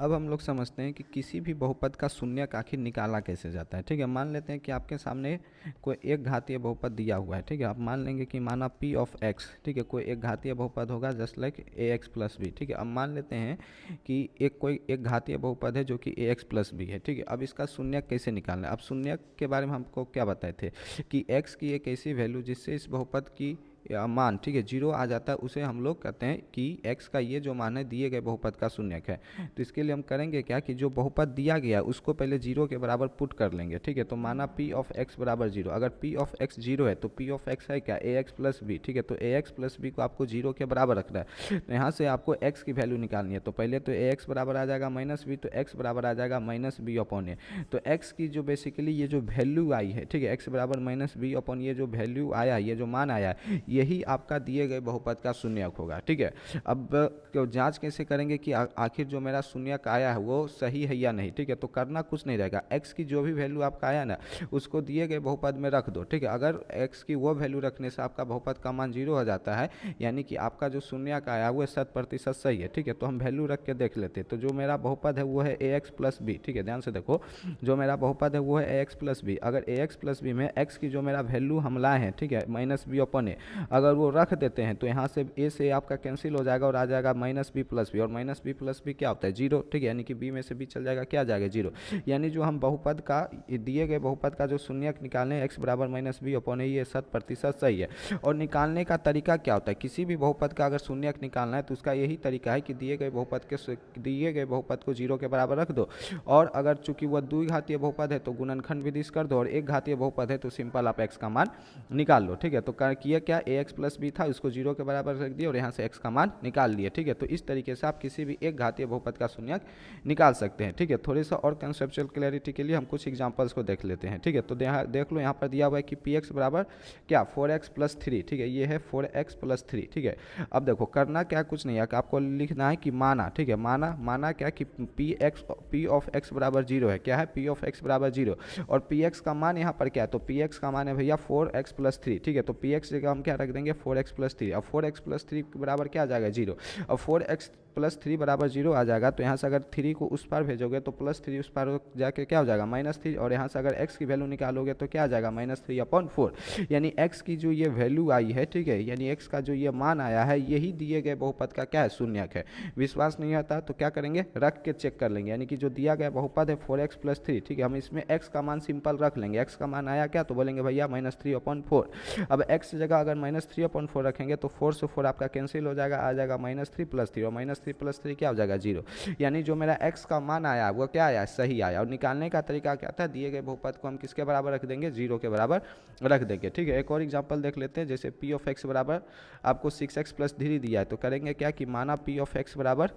अब हम लोग समझते हैं कि किसी भी बहुपद का शून्यक आखिर निकाला कैसे जाता है। ठीक है, मान लेते हैं कि आपके सामने कोई एक घातीय बहुपद दिया हुआ है। ठीक है, आप मान लेंगे कि माना पी ऑफ एक्स, ठीक है, कोई एक घातीय बहुपद होगा just like a x plus b. ठीक है, अब मान लेते हैं कि कोई एक घातीय बहुपद है जो कि ए एक्स प्लस बी है। ठीक है, अब इसका शून्यक कैसे निकालना है। अब शून्यक के बारे में हमको क्या बताए थे कि एक्स की एक ऐसी वैल्यू जिससे इस बहुपद की या मान, ठीक है, जीरो आ जाता है, उसे हम लोग कहते हैं कि x का ये जो मान है दिए गए बहुपद का शून्यक है। तो इसके लिए हम करेंगे क्या कि जो बहुपद दिया गया है उसको पहले जीरो के बराबर पुट कर लेंगे। ठीक है, तो माना p ऑफ x बराबर जीरो, अगर p ऑफ x जीरो है तो p ऑफ x है क्या, ए एक्स प्लस बी। ठीक है, तो ए एक्स प्लस बी को आपको जीरो के बराबर रखना है। तो यहाँ से आपको x की वैल्यू निकालनी है। तो पहले तो ए एक्स बराबर आ जाएगा माइनस बी, तो x बराबर आ जाएगा माइनस बी अपॉन ए। तो x की जो बेसिकली ये जो वैल्यू आई है, ठीक है, x बराबर माइनस बी अपॉन ये जो वैल्यू आया, ये जो मान आया, यही आपका दिए गए बहुपद का शून्यक होगा। ठीक है, अब जांच कैसे करेंगे कि आखिर जो मेरा शून्यक आया है वो सही है या नहीं। ठीक है, तो करना कुछ नहीं रहेगा, x की जो भी वैल्यू आपका आया ना उसको दिए गए बहुपद में रख दो। ठीक है, अगर x की वो वैल्यू रखने से आपका बहुपद का मान जीरो हो जाता है, यानी कि आपका जो शून्यक आया वो 100% सही है। ठीक है, तो हम वैल्यू रख के देख लेते हैं। तो जो मेरा बहुपद है वो है ए एक्स प्लस बी। ठीक है, ध्यान से देखो, जो मेरा बहुपद है वो है ए एक्स प्लस बी। अगर ए एक्स प्लस बी में x की जो मेरा वैल्यू हम लाए हैं, ठीक है, माइनस बी अपन ए, अगर वो रख देते हैं तो यहाँ से ए से आपका कैंसिल हो जाएगा और आ जाएगा माइनस बी प्लस बी, और माइनस बी प्लस बी क्या होता है, जीरो। ठीक है, यानी कि बी में से बी चल जाएगा, क्या आ जाएगा, जीरो। यानी जो हम बहुपद का दिए गए बहुपद का जो शून्यक निकालने एक्स बराबर माइनस बी अपॉन ए, ये 100% सही है। और निकालने का तरीका क्या होता है, किसी भी बहुपद का अगर शून्यक निकालना है तो उसका यही तरीका है कि दिए गए बहुपद को जीरो के बराबर रख दो, और अगर चूंकि वह द्विघातीय बहुपद है तो गुणनखंड विधि से कर दो, और एक घातीय बहुपद है तो सिंपल आप एक्स का मान निकाल लो। ठीक है, तो किया क्या, ए एक्स प्लस बी था उसको जीरो के बराबर रख दिया और यहाँ से x का मान निकाल लिए। ठीक है, तो इस तरीके से आप किसी भी एक घातीय बहुपद का शून्यक निकाल सकते हैं। ठीक है, थोड़ी सा और कंसेप्चुअल क्लैरिटी के लिए हम कुछ एग्जांपल्स को देख लेते हैं। ठीक है, तो देख लो यहाँ पर दिया हुआ है कि पी एक्स बराबर क्या, 4x प्लस थ्री। ठीक है, ये है 4x प्लस थ्री। ठीक है, अब देखो करना क्या, कुछ नहीं है, आपको लिखना है कि माना, ठीक है, माना क्या कि पी ऑफ एक्स बराबर जीरो है। क्या है, पी ऑफ एक्स बराबर जीरो, और पी एक्स का मान यहाँ पर क्या है, तो पी एक्स का मान है भैया 4x प्लस थ्री। ठीक है, तो पी एक्स जगह हम क्या रख देंगे, 4x प्लस थ्री। अब 4x प्लस थ्री के बराबर क्या आ जाएगा, जीरो। अब 4x प्लस थ्री बराबर जीरो आ जाएगा, तो यहाँ से अगर थ्री को उस पार भेजोगे तो प्लस थ्री उस पार जाके क्या हो जाएगा, माइनस थ्री, और यहाँ से अगर x की वैल्यू निकालोगे तो क्या आ जाएगा, माइनस थ्री अपॉन फोर। यानी x की जो ये वैल्यू आई है, ठीक है, यानी x का जो ये मान आया है यही दिए गए बहुपद का क्या है, शून्यक है। विश्वास नहीं आता तो क्या करेंगे, रख के चेक कर लेंगे। यानी कि जो दिया गया बहुपद है 4x प्लस थ्री, ठीक है, हम इसमें x का मान सिंपल रख लेंगे। x का मान आया क्या, तो बोलेंगे भैया माइनस थ्री अपॉन फोर। अब x जगह अगर माइनस थ्री अपॉन फोर रखेंगे तो फोर से फोर आपका कैंसिल हो जाएगा, आ जाएगा माइनस थ्री प्लस थ्री, और माइनस थ्री प्लस थ्री क्या हो जाएगा, जीरो। यानी जो मेरा x का मान आया वो क्या आया, सही आया। और निकालने का तरीका क्या था, दिए गए बहुपद को हम किसके बराबर रख देंगे, जीरो के बराबर रख देंगे। ठीक है, एक और एग्जांपल देख लेते हैं। जैसे p ऑफ x बराबर आपको 6x प्लस थ्री दिया है, तो करेंगे क्या कि माना p ऑफ x बराबर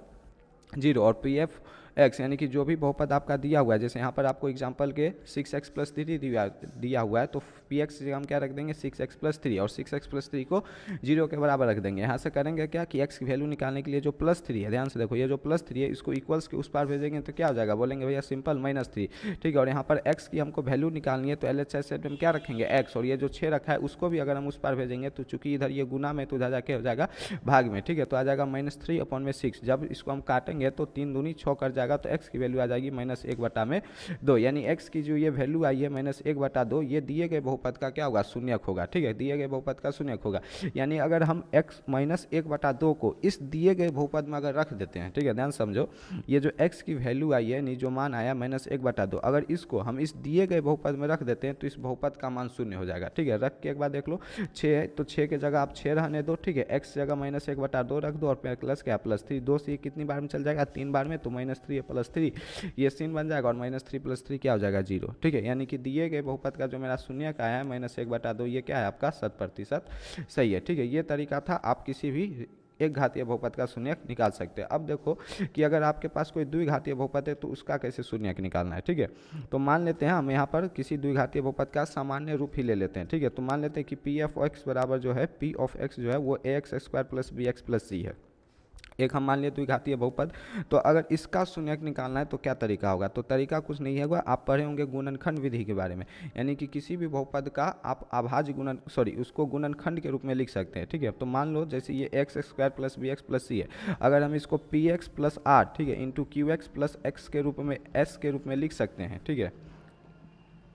जीरो और पी एफ एक्स, यानी कि जो भी बहुपद आपका दिया हुआ है, जैसे यहाँ पर आपको एग्जांपल के 6x प्लस थ्री दिया हुआ है, तो पी एक्स हम क्या रख देंगे, 6x प्लस थ्री, और 6x प्लस थ्री को जीरो के बराबर रख देंगे। यहाँ से करेंगे क्या कि x की वैल्यू निकालने के लिए जो प्लस थ्री है, ध्यान से देखो, ये जो प्लस थ्री है इसको इक्वल्स के उस पार भेजेंगे तो क्या हो जाएगा, बोलेंगे भैया सिंपल माइनस थ्री। ठीक है, और यहाँ पर x की हमको वैल्यू निकालनी है तो एल एच एस सेट में क्या रखेंगे, x, और ये जो 6 रखा है उसको भी अगर हम उस पार भेजेंगे तो चूंकि इधर ये गुना में तो उधर जाके हो जाएगा भाग में। ठीक है, तो आ जाएगा माइनस थ्री अपॉन में सिक्स। जब इसको हम काटेंगे तो तीन दूनी 6 कर जाएगा, तो x की वैल्यू आ जाएगी माइनस एक बटा में दो। यानी x की जो ये वैल्यू आई है माइनस एक बटा दो, ये दिए गए बहुपद का क्या होगा, शून्यक होगा। ठीक है, दिए गए बहुपद का शून्यक होगा। यानी अगर हम x माइनस एक बटा दो को इस दिए गए बहुपद में अगर रख देते हैं, ठीक है, ध्यान समझो, ये जो x की वैल्यू आई है, नहीं जो मान आया माइनस एक बटा दो, अगर इसको हम इस दिए गए बहुपद में रख देते हैं तो इस बहुपद का मान शून्य हो जाएगा। ठीक है, रख के एक बार देख लो, 6 है तो 6 के जगह आप 6 रहने दो। ठीक है, x जगह माइनस एक बटा दो रख दो, और प्लस क्या, प्लस थ्री, दो से कितनी बार में चल जाएगा, 3 बार में, तो माइनस थ्री प्लस थ्री ये सीन बन जाएगा, और माइनस थ्री प्लस थ्री क्या हो जाएगा, जीरो। ठीक है, यानी कि दिए गए बहुपद का जो मेरा शून्यक आया है माइनस एक बटा दो, ये क्या है आपका 100% सही है। ठीक है, ये तरीका था, आप किसी भी एक घातीय बहुपद का शून्यक निकाल सकते हैं। अब देखो कि अगर आपके पास कोई द्विघातीय बहुपद है तो उसका कैसे शून्यक निकालना है। ठीक है, तो मान लेते हैं हम यहाँ पर किसी द्विघातीय बहुपद का सामान्य रूप ही ले लेते हैं। ठीक है, तो मान लेते हैं कि पी एफ एक्स बराबर जो है, पी ऑफ एक्स जो है वो A X square plus B X plus C है। एक हम मान लिए द्विघातीय बहुपद। तो अगर इसका शून्यक निकालना है तो क्या तरीका होगा, तो तरीका कुछ नहीं होगा, आप पढ़े होंगे गुणनखंड विधि के बारे में, यानी कि किसी भी बहुपद का आप अभाज्य उसको गुणनखंड के रूप में लिख सकते हैं। ठीक है, तो मान लो जैसे ये X square plus B X plus C है, अगर हम इसको पी एक्स प्लस आर, ठीक है, into q x plus x के रूप में, एस के रूप में लिख सकते हैं। ठीक है,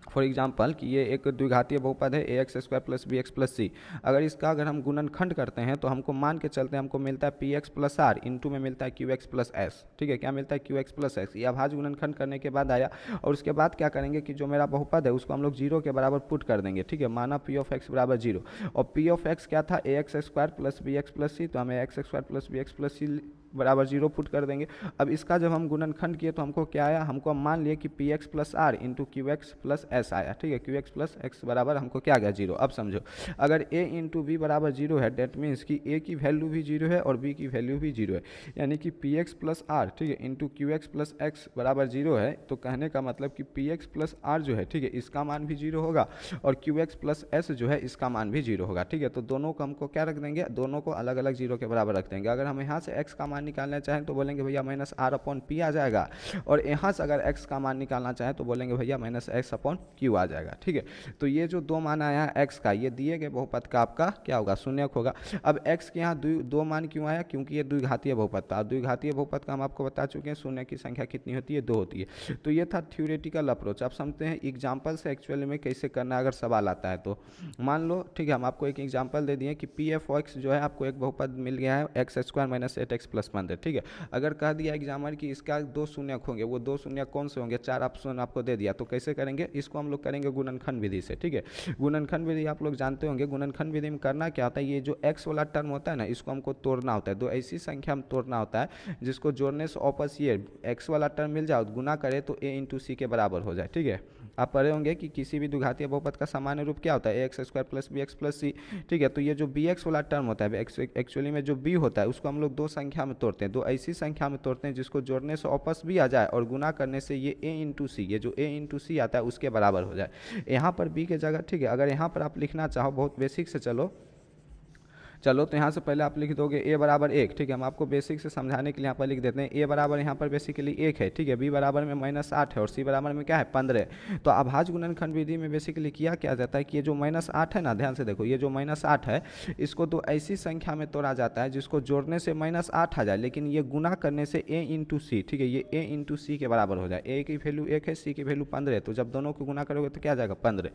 फॉर एग्जाम्पल कि ये एक द्विघातीय बहुपद है A X square plus B X plus C, अगर हम गुणनखंड करते हैं तो हमको मान के चलते हैं हमको मिलता है p x plus r into में मिलता है क्यू एक्स प्लस एस। ठीक है, क्या मिलता है, क्यू एक्स प्लस एक्स। ये अभाज्य गुणनखंड करने के बाद आया, और उसके बाद क्या करेंगे कि जो मेरा बहुपद है उसको हम लोग जीरो के बराबर पुट कर देंगे। ठीक है, माना पी ऑफ एक्स बराबर जीरो, और पी ऑफ एक्स क्या था, A X square plus B X plus C, तो हमें X square plus B X plus C बराबर जीरो पुट कर देंगे। अब इसका जब हम गुणनखंड किए तो हमको क्या आया, हमको मान लिए कि p x plus r into q x plus s आया। ठीक है, क्यू एक्स प्लस एक्स बराबर हमको क्या आ गया, जीरो। अब समझो, अगर ए इंटू बी बराबर जीरो है, डेट मीन्स कि ए की वैल्यू भी जीरो है और बी की वैल्यू भी जीरो है, यानी कि पी एक्स प्लस आर, ठीक है, into q x plus x बराबर जीरो है। तो कहने का मतलब कि पी एक्स प्लस आर जो है, ठीक है, इसका मान भी जीरो होगा, और क्यू एक्स प्लस एस जो है इसका मान भी जीरो होगा। ठीक है, तो दोनों को हमको क्या रख देंगे, दोनों को अलग अलग जीरो के बराबर रख देंगे। अगर हम यहाँ से एक्स का मान निकालना चाहें तो बोलेंगे भैया माइनस आर अपॉन पी आ जाएगा, और यहाँ से अगर x का मान निकालना चाहे तो बोलेंगे भैया माइनस एक्स अपॉन क्यू आ जाएगा। ठीक है, तो ये जो दो मान आया है x का, ये दिए गए बहुपद का आपका क्या होगा, शून्यक होगा। अब x के यहाँ दो मान क्यों आया, क्योंकि ये द्विघातीय बहुपद था। द्विघातीय बहुपद का हम आपको बता चुके हैं, शून्य की संख्या कितनी होती है, दो होती है। तो ये था थ्योरेटिकल अप्रोच। अब समझते हैं एग्जाम्पल से एक्चुअली में कैसे करना है, अगर सवाल आता है तो। मान लो, ठीक है, हम आपको एक एग्जाम्पल दे दिए कि पी एफ एक्स जो है आपको एक बहुपद मिल गया है x square minus eight x plus 15। ठीक है, अगर कह दिया एग्जामर कि इसका दो शून्यक होंगे, वो दो शून्यक कौन से होंगे, चार ऑप्शन आपको दे दिया, तो कैसे करेंगे इसको, हम लोग करेंगे गुणनखंड विधि से। ठीक है, गुणनखंड विधि आप लोग जानते होंगे। गुणनखंड विधि में करना क्या होता है, ये जो x वाला टर्म होता है ना, इसको हमको तोड़ना होता है। दो ऐसी संख्या में तोड़ना होता है जिसको जोड़ने से वापस ये x वाला टर्म मिल जाए, गुना करे तो a इंटू सी के बराबर हो जाए। ठीक है, आप पढ़े होंगे कि किसी भी द्विघातीय बहुपद का सामान्य रूप क्या होता है, A X square plus B X plus C. ठीक है, तो ये जो बी एक्स वाला टर्म होता है, एक्चुअली में जो बी होता है उसको हम लोग दो संख्या में तोड़ते हैं, दो ऐसी संख्या में तोड़ते हैं जिसको जोड़ने से वापस भी आ जाए और गुना करने से ये ए इंटू सी, ये जो ए इंटू सी आता है उसके बराबर हो जाए। यहाँ पर बी के जगह, ठीक है, अगर यहाँ पर आप लिखना चाहो, बहुत बेसिक से चलो तो यहाँ से पहले आप लिख दोगे a बराबर एक। ठीक है, हम आपको बेसिक से समझाने के लिए यहाँ पर लिख देते हैं। a बराबर यहाँ पर बेसिकली एक है, ठीक है, b बराबर में माइनस 8 है, और c बराबर में क्या है, 15। तो अभाज्य गुणनखंड विधि में बेसिकली किया क्या जाता है कि ये जो माइनस 8 है ना, ध्यान से देखो, ये जो माइनस 8 है इसको तो ऐसी संख्या में तोड़ा जाता है जिसको जोड़ने से माइनस 8 आ जाए, लेकिन ये गुना करने से a इंटू सी, ठीक है, ये a इंटू सी के बराबर हो जाए। a की वैल्यू 1 है, c की वैल्यू 15 है, तो जब दोनों को गुना करोगे तो क्या आ जाएगा, 15।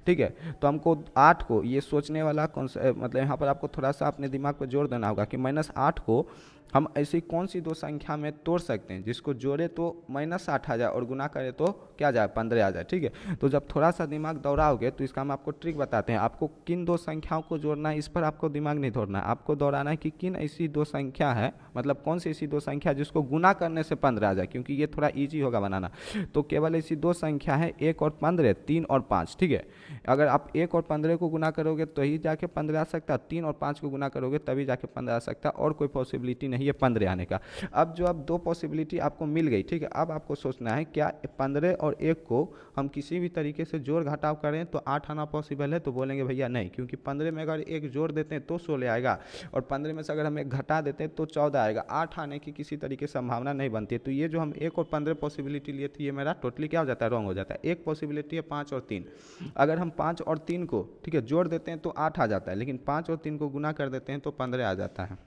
ठीक है, तो हमको 8 को, ये सोचने वाला मतलब यहाँ पर आपको थोड़ा सा अपने दिमाग पर जोर देना होगा कि माइनस 8 को हम ऐसी कौन सी दो संख्या में तोड़ सकते हैं जिसको जोड़े तो माइनस 8 आ जाए और गुना करे तो क्या जाए, 15 आ जाए। ठीक है, तो जब थोड़ा सा दिमाग दौड़ाओगे तो इसका हम आपको ट्रिक बताते हैं। आपको किन दो संख्याओं को जोड़ना है, इस पर आपको दिमाग नहीं दौड़ना है, आपको दौड़ाना है कि किन ऐसी दो संख्या है, मतलब कौन सी ऐसी दो संख्या जिसको गुना करने से 15 आ जाए, क्योंकि ये थोड़ा ईजी होगा बनाना। तो केवल ऐसी दो संख्या है, 1 और 15, 3 और 5। ठीक है, अगर आप 1 और 15 को गुना करोगे तो ही जाके 15 आ सकता है, 3 और 5 को गुना करोगे तभी जाके 15 आ सकता है, और कोई पॉसिबिलिटी नहीं है 15 आने का। अब जो अब दो पॉसिबिलिटी आपको मिल गई, ठीक है, अब आपको सोचना है क्या 15 और 1 को हम किसी भी तरीके से जोड़ घटाव करें तो 8 आना पॉसिबल है, तो बोलेंगे भैया नहीं, क्योंकि 15 में अगर 1 जोड़ देते हैं तो 16 आएगा, और 15 में से अगर हम 1 घटा देते हैं तो 14 आएगा। 8 आने की किसी तरीके से संभावना नहीं बनती है। तो ये जो हम 1 और 15 पॉसिबिलिटी लिए थे, ये मेरा टोटली क्या हो जाता है, रॉन्ग हो जाता है। एक पॉसिबिलिटी है 5 और 3, अगर हम 5 और 3 को, ठीक है, जोड़ देते हैं तो 8 आ जाता है, लेकिन 5 और 3 को गुना कर देते हैं तो 15 आ जाता है,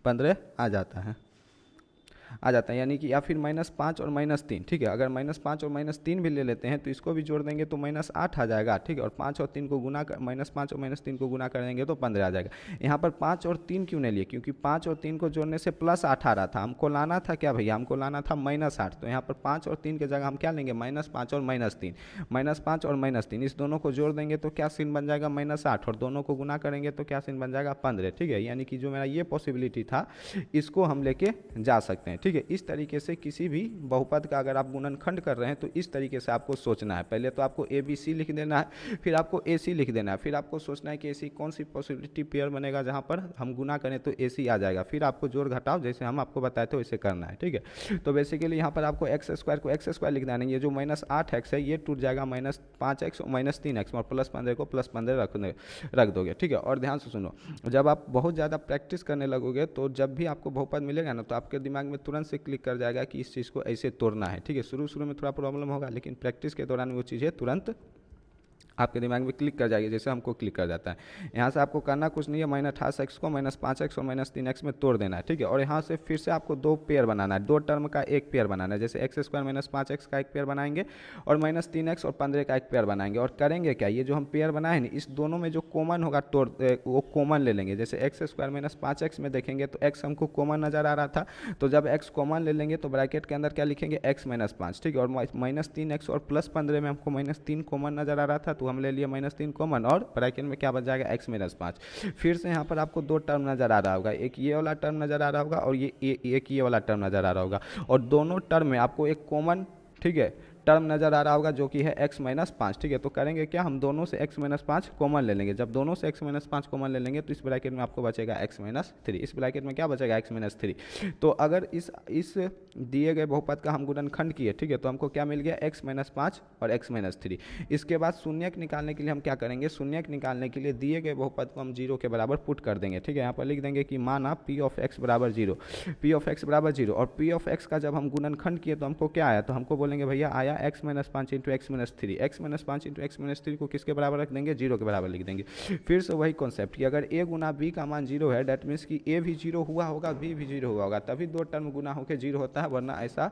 15 आ जाता है, यानी कि या फिर -5 और -3। ठीक है, अगर -5 और -3 भी ले लेते हैं तो इसको भी जोड़ देंगे तो -8 आ जाएगा। ठीक है, और 5 और 3 को गुना कर, -5 और -3 को गुना कर देंगे तो 15 आ जाएगा। यहाँ पर 5 और 3 क्यों नहीं लिए, क्योंकि 5 और 3 को जोड़ने से +8 आ रहा था, हमको लाना था क्या भैया, हमको लाना था -8। तो यहाँ पर 5 और 3 के जगह हम क्या लेंगे, -5 और -3, -5 और -3, इस दोनों को जोड़ देंगे तो क्या सीन बन जाएगा, -8, और दोनों को गुना करेंगे तो क्या सीन बन जाएगा, 15। ठीक है, यानी कि जो मेरा ये पॉसिबिलिटी था इसको हम लेके जा सकते हैं। ठीक है। इस तरीके से किसी भी बहुपद का अगर आप गुणनखंड कर रहे हैं तो इस तरीके से आपको सोचना है। पहले तो आपको ए बी सी लिख देना है, फिर आपको ए सी लिख देना है, फिर आपको सोचना है कि ऐसी कौन सी पॉसिबिलिटी पेयर बनेगा जहाँ पर हम गुना करें तो ए सी आ जाएगा, फिर आपको जोड़ घटाव जैसे हम आपको बताए थे वैसे करना है, ठीक है। तो बेसिकली यहाँ पर आपको एक्स स्क्वायर को एक्स स्क्वायर लिख देना है, ये जो -8x है ये टूट जाएगा -5x और -3x और +15 को +15 रख दोगे, ठीक है। और ध्यान से सुनो, जब आप बहुत ज़्यादा प्रैक्टिस करने लगोगे तो जब भी आपको बहुपद मिलेगा ना तो आपके दिमाग में तुरंत से क्लिक कर जाएगा कि इस चीज़ को ऐसे तोड़ना है, ठीक है। शुरू शुरू में थोड़ा प्रॉब्लम होगा लेकिन प्रैक्टिस के दौरान वो चीज़ें तुरंत आपके दिमाग में क्लिक कर जाएगी, जैसे हमको क्लिक कर जाता है। यहाँ से आपको करना कुछ नहीं है, -8x को -5x और -3x में तोड़ देना है, ठीक है। और यहाँ से फिर से आपको दो पेयर बनाना है, दो टर्म का एक पेयर बनाना है, जैसे x² -5x का एक पेयर बनाएंगे और -3x और 15 का एक पेयर बनाएंगे। और करेंगे क्या, ये जो हम पेयर बनाए हैं इस दोनों में जो कॉमन होगा वो कॉमन ले लेंगे। जैसे x² -5x में देखेंगे तो x हमको कॉमन नज़र आ रहा था, तो जब x कॉमन ले लेंगे तो ब्रैकेट के अंदर क्या लिखेंगे, x -5, ठीक है। और -3x और +15 में हमको -3 कॉमन नज़र आ रहा था तो हम ले लिए -3 कॉमन और ब्रैकेट में क्या बच जाएगा, x -5। फिर से यहाँ पर आपको दो टर्म नज़र आ रहा होगा, एक ये वाला टर्म नज़र आ रहा होगा और एक ये वाला टर्म नज़र आ रहा होगा, और दोनों टर्म में आपको एक कॉमन, ठीक है, टर्म नज़र आ रहा होगा जो कि है x -5, ठीक है। तो करेंगे क्या, हम दोनों से x -5 कॉमन ले लेंगे। जब दोनों से x -5 कॉमन ले लेंगे तो इस ब्रैकेट में आपको बचेगा x -3, इस ब्रैकेट में क्या बचेगा, x -3। तो अगर इस दिए गए बहुपद का हम गुणनखंड किए, ठीक है, तो हमको क्या मिल गया, x -5 और x -3। इसके बाद शून्यक निकालने के लिए हम क्या करेंगे, शून्यक निकालने के लिए दिए गए बहुपद को हम 0 के बराबर पुट कर देंगे, ठीक है। यहाँ पर लिख देंगे कि माना p ऑफ x बराबर 0, p ऑफ x बराबर 0, और p ऑफ x का जब हम गुणनखंड किए तो हमको क्या आया, तो हमको बोलेंगे भैया आया x -5 into x -3, x -5 into x -3 को किसके बराबर रख देंगे, 0 के बराबर लिख देंगे। फिर से वही कॉन्सेप्ट कि अगर a गुना b का मान 0 है, डेट मीन्स कि a भी 0 हुआ होगा, b भी 0 हुआ होगा, तभी दो टर्म गुना होकर 0 होता है, वरना ऐसा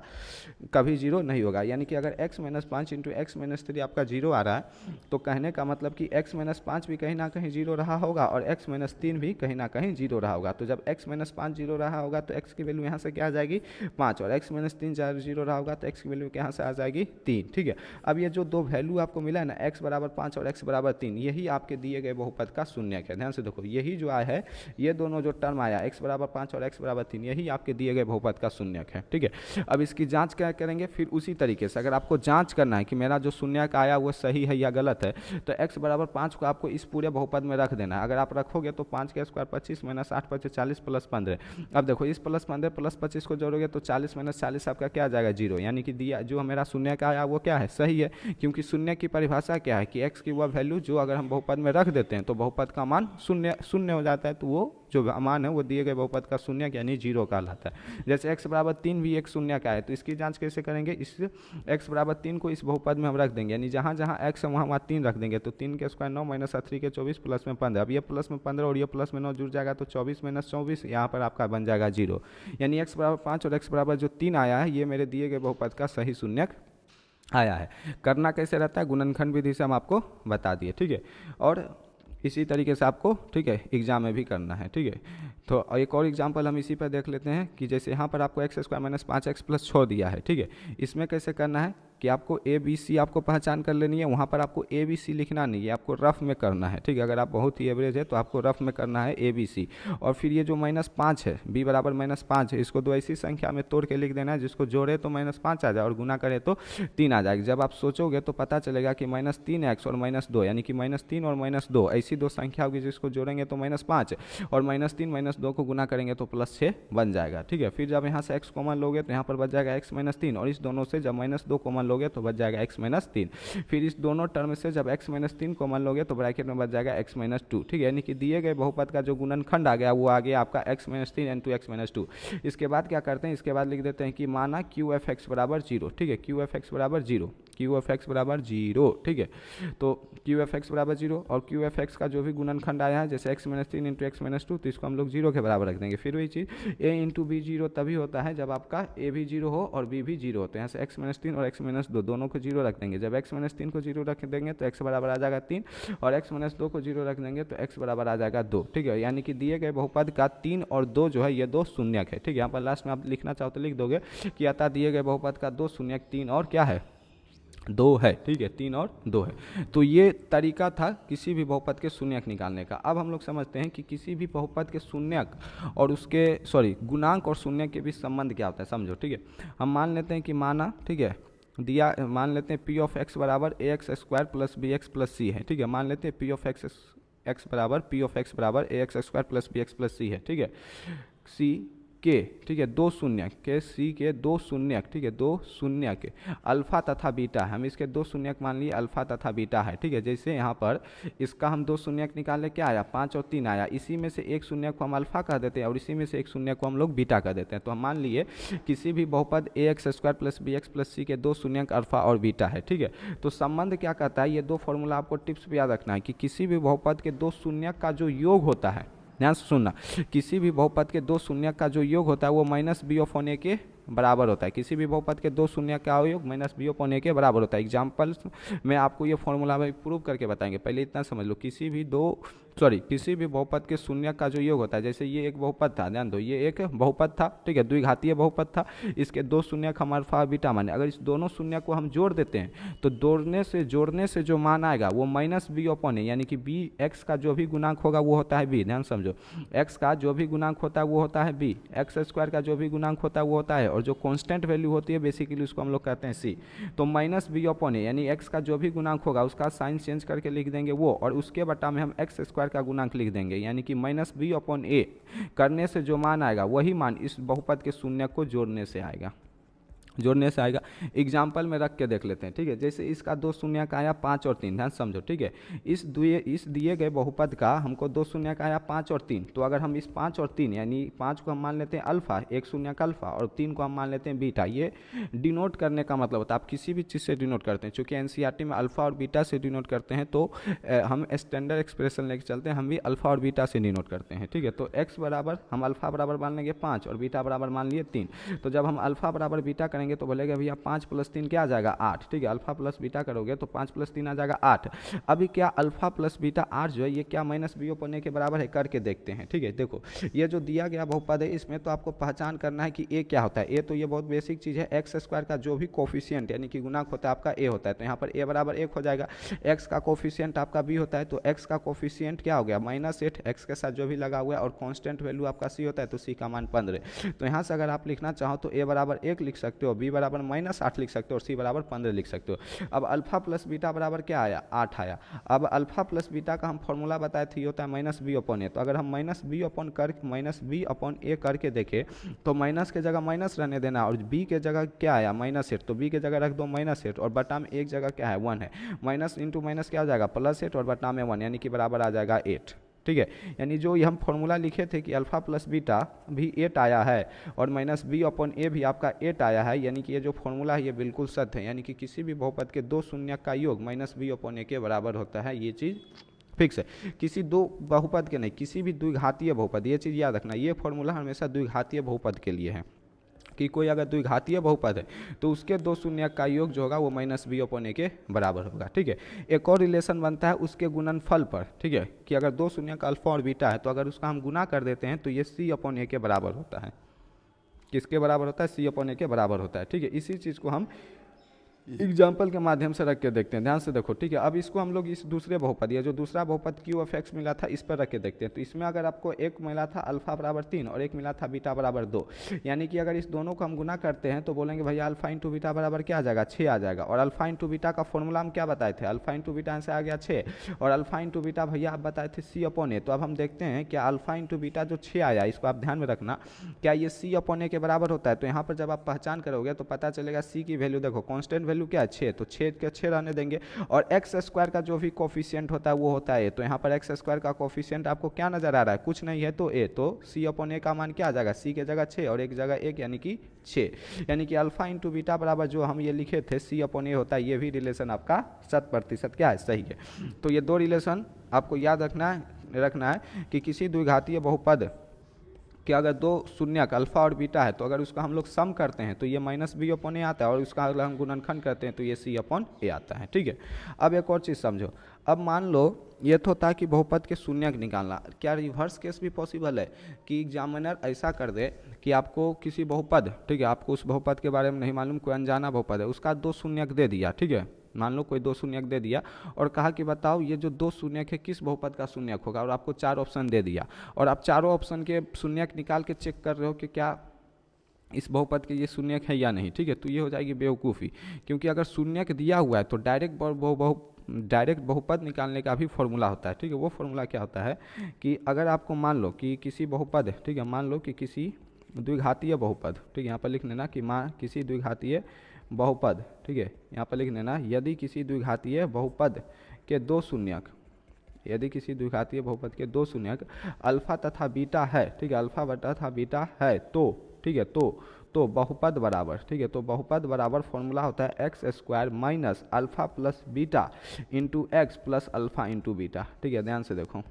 कभी 0 नहीं होगा। यानी कि अगर x -5 इंटू x -3 आपका 0 आ रहा है तो कहने का मतलब कि x -5 भी कहीं ना कहीं 0 रहा होगा और x -3 भी कहीं ना कहीं 0 रहा होगा। तो जब x -5 0 रहा होगा तो x की वैल्यू यहाँ से क्या आ जाएगी, 5, और x -3 0 रहा होगा तो x की वैल्यू यहाँ से आ जाएगी 3, ठीक है। अब ये जो दो वैल्यू आपको मिला है ना, x बराबर 5 और x बराबर 3, यही आपके दिए गए बहुपद का शून्यक है। ध्यान से देखो, यही जो आया है, ये दोनों जो टर्म आया x बराबर 5 और x बराबर 3, यही आपके दिए गए बहुपद का शून्यक है, ठीक है। अब इसकी जांच क्या करेंगे, फिर उसी तरीके से अगर आपको जांच करना है कि मेरा जो शून्यक आया वो सही है या गलत है, तो x बराबर 5 को आपको इस पूरे बहुपद में रख देना है। अगर आप रखोगे तो 5 का स्क्वायर 25 -8 25 40 +15। अब देखो इस +15 +25 को जोड़ोगे तो 40 -40 आपका क्या आ जाएगा, 0। यानी कि दिया जो मेरा शून्यक आया वो क्या है, सही है, क्योंकि शून्य की परिभाषा क्या है कि x की वह वैल्यू जो अगर हम बहुपद में रख देते हैं तो बहुपद का मान शून्य हो जाता है, तो वो जो मान है वो दिए गए बहुपद का शून्यक यानी 0 कहलाता है। जैसे x बराबर 3 भी एक शून्यक है, तो इसकी जांच कैसे करेंगे, इस x बराबर 3 को इस बहुपद में हम रख देंगे, यानी जहाँ जहाँ x है वहाँ 3 रख देंगे, तो 3 के स्क्वायर 9 -3 के 24 प्लस में 15। अब ये प्लस में 15 और ये प्लस में 9 जुड़ जाएगा तो 24 - 24 यहाँ पर आपका बन जाएगा 0। यानी x बराबर 5 और x बराबर जो 3 आया है ये मेरे दिए गए बहुपद का सही शून्यक आया है। करना कैसे रहता है, गुणनखंड विधि से हम आपको बता दिए, ठीक है। और इसी तरीके से आपको, ठीक है, एग्जाम में भी करना है, ठीक है। तो एक और एग्जाम्पल हम इसी पर देख लेते हैं कि जैसे यहाँ पर आपको x² -5x + 6 दिया है, ठीक है। इसमें कैसे करना है कि आपको ए बी सी आपको पहचान कर लेनी है, वहाँ पर आपको ए बी सी लिखना नहीं है, आपको रफ में करना है, ठीक है। अगर आप बहुत ही एवरेज है तो आपको रफ में करना है ए बी सी। और फिर ये जो -5 है, b बराबर -5 है, इसको दो ऐसी संख्या में तोड़ के लिख देना है जिसको जोड़े तो -5 आ जाए और गुना करे तो 3 आ जाएगी। जब आप सोचोगे तो पता चलेगा कि -3x और -2, यानी कि -3 और -2 ऐसी दो संख्या होगी जिसको जोड़ेंगे तो -5 और -3 -2 को गुना करेंगे तो +6 बन जाएगा, ठीक है। फिर जब यहाँ से x कॉमन लोगे तो यहाँ पर बच जाएगा x -3, और इस दोनों से जब -2 कॉमन लोगे तो बच जाएगा x -3। फिर इस दोनों टर्म से जब x -3 कॉमन लोगे तो ब्रैकेट में बच जाएगा x -2, ठीक है। यानी कि दिए गए बहुपद का जो गुणनखंड आ गया वो आ गया आपका x -3 इंटू x -2। इसके बाद क्या करते हैं, इसके बाद लिख देते हैं कि माना QFX बराबर 0, ठीक है, QFX बराबर 0, QFX बराबर 0, ठीक है। तो QFX बराबर 0 और QFX का जो भी गुणनखंड आया है जैसे x -3 इंटू x -2, तो इसको हम लोग 0 के बराबर रख देंगे। फिर वही चीज़ a इंटू b 0 तभी होता है जब आपका a भी 0 हो और b भी 0 होते हैं। यहाँ से x -3 और x -2 दोनों को 0 रख देंगे। जब x -3 को 0 रख देंगे तो x बराबर आ जाएगा 3, और x -2 को 0 रख देंगे तो x बराबर आ जाएगा 2, ठीक है। यानी कि दिए गए बहुपद का 3 और 2 जो है ये दो शून्यक है, ठीक है। यहाँ पर लास्ट में आप लिखना चाहो तो लिख दोगे कि अतः दिए गए बहुपद का दो शून्यक 3 और क्या है दो है, ठीक है, 3 और 2 है। तो ये तरीका था किसी भी बहुपद के शून्यक निकालने का। अब हम लोग समझते हैं कि किसी भी बहुपद के शून्यक और उसके गुणांक और शून्यक के बीच संबंध क्या होता है, समझो, ठीक है। हम मान लेते हैं कि माना, ठीक है, दिया, मान लेते हैं पी ऑफ एक्स बराबर A X square plus B X plus C है, ठीक है। मान लेते हैं पी ऑफ एक्स बराबर A X square plus B X plus C है, ठीक है। सी के, ठीक है, दो शून्यक के, सी के दो शून्यक, ठीक है, दो शून्यक अल्फा तथा बीटा है। हम इसके दो शून्यक मान लिए अल्फा तथा बीटा है, ठीक है। जैसे यहाँ पर इसका हम दो शून्यक निकाले, क्या आया, 5 और 3 आया। इसी में से एक शून्यक को हम अल्फा कह देते हैं और इसी में से एक शून्यक को हम लोग बीटा कह देते हैं। तो हम मान लिए किसी भी बहुपद A X square plus B X plus C के दो शून्यक अल्फा और बीटा है, ठीक है। तो संबंध क्या कहता है, ये दो फॉर्मूला आपको टिप्स पे याद रखना है कि किसी भी बहुपद के दो शून्यक का जो योग होता है, ध्यान से सुनना, किसी भी बहुपद के दो शून्यक का जो योग होता है वो माइनस बी ऑफ ए के बराबर होता है। किसी भी बहुपद के दो शून्यक का योग माइनस बी ऑफ ए के बराबर होता है। एग्जाम्पल में आपको ये फॉर्मूला में प्रूव करके बताएंगे, पहले इतना समझ लो। किसी भी बहुपद के शून्यक का जो योग होता है, जैसे ये एक बहुपद था, ध्यान दो, ये एक बहुपद था, ठीक है, द्विघातीय बहुपद था। इसके दो शून्यक हम अल्फा और बीटा माने। अगर इस दोनों शून्यक को हम जोड़ देते हैं तो जोड़ने से जो मान आएगा वो माइनस बी ऑपॉन ए, यानी कि बी एक्स का जो भी गुणांक होगा वो होता है बी। ध्यान समझो, एक्स का जो भी गुणांक होता है वो होता है बी, एक्स स्क्वायर का जो भी गुणांक होता है वो होता है, और जो कांस्टेंट वैल्यू होती है बेसिकली उसको हम लोग कहते हैं सी। तो माइनस बी ऑपॉन ए, यानी एक्स का जो भी गुणांक होगा उसका साइन चेंज करके लिख देंगे वो, और उसके बटा में हम एक्स स्क्वायर का गुणांक लिख देंगे, यानी कि माइनस बी अपॉन ए करने से जो मान आएगा वही मान इस बहुपद के शून्यक को जोड़ने से आएगा। एग्जाम्पल में रख के देख लेते हैं, ठीक है। जैसे इसका दो शून्यक आया 5 और 3, ध्यान समझो, ठीक है। इस दिए गए बहुपद का हमको दो शून्यक आया 5 और 3। तो अगर हम इस 5 और 3 यानी 5 को हम मान लेते हैं अल्फा, एक शून्यक अल्फा, और 3 को हम मान लेते हैं बीटा। ये डिनोट करने का मतलब होता है, आप किसी भी चीज़ से डिनोट करते हैं, चूँकि एनसीईआरटी में अल्फा और बीटा से डिनोट करते हैं, तो हम स्टैंडर्ड एक्सप्रेशन लेके चलते हैं, हम भी अल्फा और बीटा से डिनोट करते हैं, ठीक है। तो एक्स बराबर हम अल्फा बराबर मान लेंगे 5 और बीटा बराबर मान लिए 3। तो जब हम अल्फा बराबर बीटा करेंगे तो बोलेगा भैया 5 + 3 क्या आ जाएगा, 8, ठीक है। अल्फा प्लस बीटा करोगे तो 5 + 3 आ जाएगा 8। अभी क्या अल्फा प्लस बीटा 8 जो है ये क्या माइनस बी ऑपॉन ए के बराबर है, करके देखते हैं, ठीक है। देखो ये जो दिया गया बहुपद है इसमें तो आपको पहचान करना है कि ए क्या होता है। ए तो ये बहुत बेसिक चीज़ है, एक्स स्क्वायर का जो भी कोफिशिएंट यानी कि गुणांक होता है आपका ए होता है। तो यहाँ पर ए बराबर 1 हो जाएगा। एक्स का कोफिशिएंट आपका बी होता है, तो एक्स का कोफिशिएंट क्या हो गया, -8, एक्स के साथ जो भी लगा हुआ है, और कांस्टेंट वैल्यू आपका सी होता है, तो सी का मान 15। तो यहाँ से अगर आप लिखना चाहो तो ए बराबर 1 लिख सकते हो, बी बराबर -8 लिख सकते हो, और सी बराबर 15 लिख सकते हो। अब अल्फा प्लस बीटा बराबर क्या आया, 8 आया। अब अल्फा प्लस बीटा का हम फॉर्मूला बताए थे, ये होता है माइनस बी अपॉन ए। तो अगर हम माइनस बी अपॉन ए करके देखें तो माइनस के जगह माइनस रहने देना, और बी के जगह क्या आया, -8, तो बी के जगह रख दो -8, और बटा में एक जगह क्या है 1 है। माइनस इंटू माइनस क्या आ जाएगा, +8, और बटा में 1, यानी कि बराबर आ जाएगा 8, ठीक है। यानी जो हम फॉर्मूला लिखे थे कि अल्फा प्लस बीटा भी 8 आया है और माइनस बी अपॉन ए भी आपका 8 आया है, यानी कि ये जो फॉर्मूला है ये बिल्कुल सत्य है। यानी कि किसी भी बहुपद के दो शून्यक का योग माइनस बी अपॉन ए के बराबर होता है, ये चीज़ फिक्स है। किसी दो बहुपद के नहीं, किसी भी द्विघातीय बहुपद, ये चीज़ याद रखना, ये फॉर्मूला हमेशा द्विघातीय बहुपद के लिए है कि कोई अगर द्विघातीय बहुपद है तो उसके दो शून्यक का योग जो होगा वो माइनस बी अपॉन ए के बराबर होगा, ठीक है। एक और रिलेशन बनता है उसके गुणनफल पर, ठीक है, कि अगर दो शून्यक अल्फा और बीटा है तो अगर उसका हम गुना कर देते हैं तो ये सी अपॉन ए के बराबर होता है। किसके बराबर होता है, सी अपॉन ए के बराबर होता है, ठीक है। इसी चीज़ को हम एग्जाम्पल के माध्यम से रख के देखते हैं, ध्यान से देखो, ठीक है। अब इसको हम लोग इस दूसरे बहुपद, या जो दूसरा बहुपद क्यू ऑफ एक्स मिला था इस पर रख के देखते हैं। तो इसमें अगर आपको एक मिला था अल्फा बराबर 3 और एक मिला था बीटा बराबर 2, यानी कि अगर इस दोनों को हम गुना करते हैं तो बोलेंगे भैया अल्फा इंटू बीटा बराबर क्या आ जाएगा, 6 आ जाएगा। और अल्फा इंटू बीटा का फॉर्मूला हम क्या बताए थे, अल्फा इंटू बीटा से आ गया 6, और अल्फा इंटू बीटा भैया आप बताए थे सी अपॉन ए। तो अब हम देखते हैं क्या अल्फा इंटू बीटा जो 6 आया, इसको आप ध्यान में रखना, क्या ये सी अपॉन ए के बराबर होता है। तो यहाँ पर जब आप पहचान करोगे तो पता चलेगा सी की वैल्यू, देखो कॉन्स्टेंट वैल्यू क्या है 6, तो 6 के 6 रहने देंगे, और एक्स स्क्वायर का जो भी कोफिशिएंट होता है वो होता है ए। तो यहाँ पर एक्स स्क्वायर का कोफिशिएंट आपको क्या नजर आ रहा है, कुछ नहीं है, तो ए। तो सी अपॉन ए का मान क्या आ जाएगा, सी के जगह 6 और एक जगह 1, यानी कि 6। यानी कि अल्फा इंटू बीटा बराबर जो हम ये लिखे थे सी अपॉन ए होता है, ये भी रिलेशन आपका 100% क्या है, सही है। तो ये दो रिलेशन आपको याद रखना है कि किसी द्विघातीय बहुपद कि अगर दो शून्यक अल्फा और बीटा है तो अगर उसका हम लोग सम करते हैं तो ये माइनस बी अपॉन ए आता है, और उसका अगर हम गुणनखंड करते हैं तो ये सी अपॉन ए आता है, ठीक है। अब एक और चीज़ समझो, अब मान लो ये तो था कि बहुपद के शून्यक निकालना, क्या रिवर्स केस भी पॉसिबल है कि एग्जामिनर ऐसा कर दे कि आपको किसी बहुपद, ठीक है, आपको उस बहुपद के बारे में नहीं मालूम, कोई अनजाना बहुपद है, उसका 2 शून्यक दे दिया, ठीक है, मान लो कोई 2 शून्यक दे दिया और कहा कि बताओ ये जो 2 शून्यक है किस बहुपद का शून्यक होगा, और आपको 4 ऑप्शन दे दिया और आप चारों ऑप्शन के शून्यक निकाल के चेक कर रहे हो कि क्या इस बहुपद के ये शून्यक है या नहीं, ठीक है, तो ये हो जाएगी बेवकूफ़ी, क्योंकि अगर शून्यक दिया हुआ है तो डायरेक्ट बहुपद निकालने का भी फॉर्मूला होता है, ठीक है। वो फॉर्मूला क्या होता है कि अगर आपको मान लो कि किसी बहुपद, ठीक है, मान लो कि किसी द्विघातीय बहुपद, ठीक है, यहाँ पर लिख लेना कि किसी द्विघातीय बहुपद, ठीक है, यहाँ पर लिख लेना यदि किसी द्विघातीय बहुपद के 2 शून्यक, यदि किसी द्विघातीय बहुपद के 2 शून्यक अल्फा तथा बीटा है, ठीक है, अल्फा तथा बीटा है तो, ठीक है, तो बहुपद बराबर, ठीक है, तो बहुपद बराबर फॉर्मूला होता है x square minus alpha plus beta into x plus alpha into beta, ठीक है, ध्यान से देखो,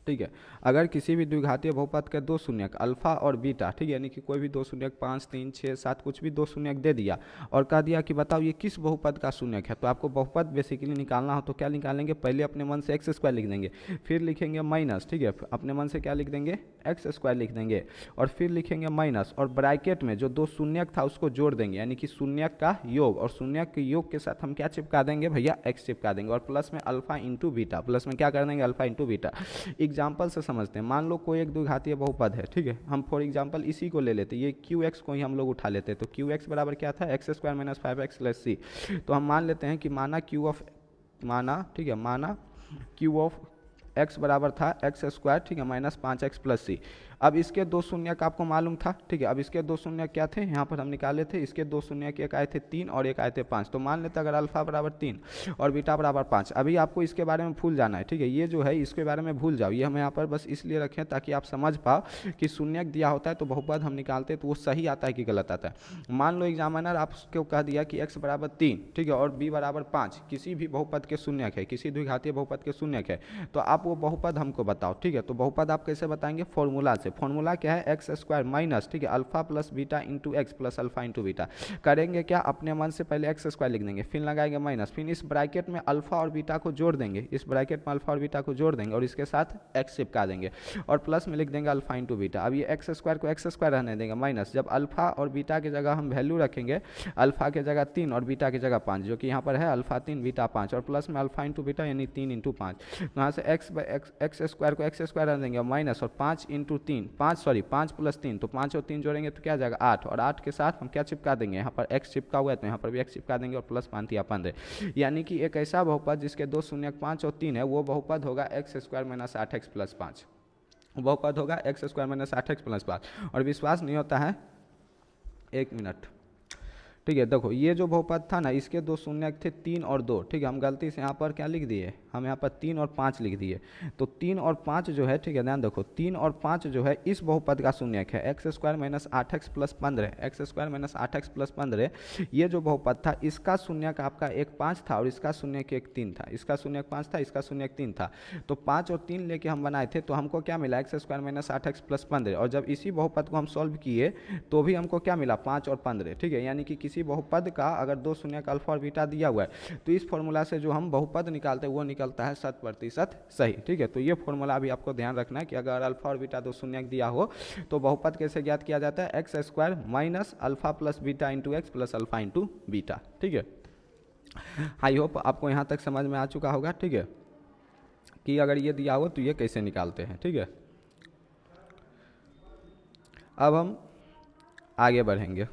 ठीक है। अगर किसी भी द्विघातीय बहुपद के 2 शून्यक अल्फा और बीटा, ठीक है, यानी कि कोई भी 2 शून्यक 5, 3, 6, 7 कुछ भी 2 शून्यक दे दिया और कह दिया कि बताओ ये किस बहुपद का शून्यक है, तो आपको बहुपद बेसिकली निकालना हो तो क्या निकालेंगे, पहले अपने मन से एक्स स्क्वायर लिख देंगे, फिर लिखेंगे माइनस, ठीक है, अपने मन से क्या लिख देंगे, एक्स स्क्वायर लिख देंगे और फिर लिखेंगे माइनस और ब्रैकेट में जो 2 शून्यक था उसको जोड़ देंगे, यानी कि शून्यक का योग, और शून्यक के योग के साथ हम क्या चिपका देंगे भैया, एक्स चिपका देंगे और प्लस में अल्फा इंटू बीटा, प्लस में क्या कर देंगे, अल्फा इंटू बीटा। एग्जाम्पल से समझते हैं, मान लो कोई एक द्विघातीय बहुपद है, ठीक है, हम फॉर एग्जांपल इसी को ले लेते, ये क्यू एक्स को ही हम लोग उठा लेते, तो क्यू एक्स बराबर क्या था, X square minus 5x plus C, तो हम मान लेते हैं कि माना, ठीक है, माना क्यू ऑफ एक्स बराबर था एक्स स्क्वायर, ठीक है, माइनस 5x प्लस सी। अब इसके 2 शून्यक आपको मालूम था, ठीक है, अब इसके 2 शून्यक क्या थे, यहाँ पर हम निकाले थे, इसके 2 शून्यक एक आए थे 3 और एक आए थे 5, तो मान लेते अगर अल्फा बराबर 3 और बीटा बराबर 5, अभी आपको इसके बारे में भूल जाना है, ठीक है, ये जो है इसके बारे में भूल जाओ, ये हम यहाँ पर बस इसलिए रखें ताकि आप समझ पाओ कि शून्यक दिया होता है तो बहुपद हम निकालते हैं तो वो सही आता है कि गलत आता है। मान लो एग्जामिनर आपको कह दिया कि एक्स बराबर 3, ठीक है, और बी बराबर 5 किसी भी बहुपद के शून्यक है, किसी द्विघातीय बहुपद के शून्यक है, तो आप वो बहुपद हमको बताओ, ठीक है, तो बहुपद आप कैसे बताएंगे, फॉर्मूला से, फॉर्मूला क्या है, एक्स स्क्वायर माइनस, ठीक है, alpha plus beta into x plus alpha into beta. करेंगे क्या, अपने मन से पहले एक्स स्क्वायर लिख देंगे, फिर लगाएंगे माइनस, फिर इस ब्रैकेट में अल्फा और बीटा को जोड़ देंगे, इस ब्रैकेट में अल्फा और बीटा को जोड़ देंगे और इसके साथ एक्स चिपका देंगे और प्लस में लिख देंगे अल्फा इंटू बीटा। अब ये एक्स स्क्वायर को एक्स स्क्वायर रहने देंगे माइनस, जब अल्फा और बीटा की जगह हम वैल्यू रखेंगे, अल्फा की जगह 3 और बीटा की जगह 5, जो कि यहाँ पर है अल्फा 3 बीटा 5 और प्लस में अल्फा इंटू बीटा यानी 3 इंटू 5, तो यहाँ से एक्स स्क्वायर को एक्स स्क्वायर रहने देंगे माइनस और 5 इंटू 3, 5 प्लस 3, तो 5 और 3 जोड़ेंगे तो क्या जाएगा 8, और 8 के साथ हम क्या चिपका देंगे, यहाँ पर x चिपका हुआ है तो यहाँ पर भी x चिपका देंगे और प्लस 5 या 15, यानी कि एक ऐसा बहुपद जिसके 2 शून्यक 5 और 3 है, वो बहुपद होगा x square minus 8x plus 5, बहुपद होगा x square minus 8x plus 5। और विश्वास नहीं होता है, 1 मिनट, ठीक है, देखो ये जो बहुपद था ना, इसके 2 शून्यक थे 3 और 2, ठीक है, हम गलती से यहाँ पर क्या लिख दिए, हम यहाँ पर 3 और 5 लिख दिए, तो 3 और 5 जो है, ठीक है, ध्यान देखो 3 और 5 जो है इस बहुपद का शून्यक है, x square minus 8x plus 15, x square minus 8x plus 15, ये जो बहुपद था इसका शून्यक आपका एक 5 था और इसका शून्यक एक 3 था, इसका शून्यक 5 था, इसका शून्यक 3 था, तो 5 और 3 लेके हम बनाए थे, तो हमको क्या मिला, x square minus 8x plus 15, और जब इसी बहुपद को हम सॉल्व किए तो भी हमको क्या मिला 5 और 15, ठीक है, यानी कि किसी बहुपद का अगर 2 शून्यक अल्फा और बीटा दिया हुआ है तो इस फॉर्मूला से जो हम बहुपद निकालते हैं वो निकलता है 100% सही, ठीक है, तो ये फॉर्मूला भी आपको ध्यान रखना है कि अगर अल्फा और बीटा 2 शून्यक दिया हो तो बहुपद कैसे ज्ञात किया जाता है, x square minus alpha plus beta into x plus alpha into beta, ठीक है। आई होप आपको यहाँ तक समझ में आ चुका होगा, ठीक है, कि अगर ये दिया हो तो ये कैसे निकालते हैं, ठीक है। अब हम आगे बढ़ेंगे।